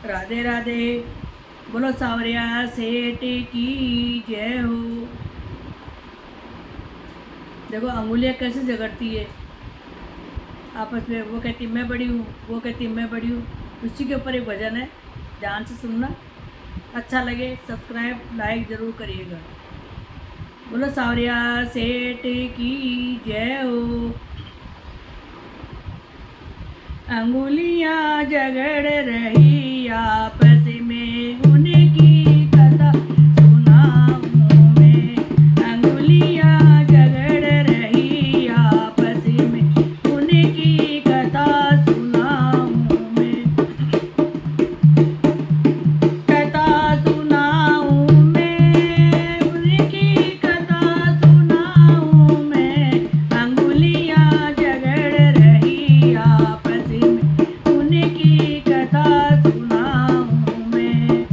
राधे राधे। बोलो सावरिया सेठ की जय हो। देखो अंगुलियाँ कैसे झगड़ती है आपस में। वो कहती मैं बड़ी हूँ, वो कहती मैं बड़ी हूँ। उसी के ऊपर एक भजन है, ध्यान से सुनना। अच्छा लगे सब्सक्राइब लाइक ज़रूर करिएगा। बोलो सावरिया सेठ की जय हो। अंगुलियाँ झगड़ रही आपस में, उनकी कथा सुनाऊं मैं। अंगुलियाँ झगड़ रही आपस में, उनकी कथा सुनाऊं मैं। कथा सुनाऊं मैं, उनकी कथा सुनाऊं मैं। अंगुलियाँ झगड़ रही आपस में, उनकी कथा सुनाऊं मैं।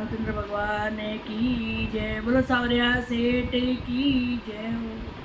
रामचंद्र भगवान की जय। बोलो सावरिया सेठ की जय हो।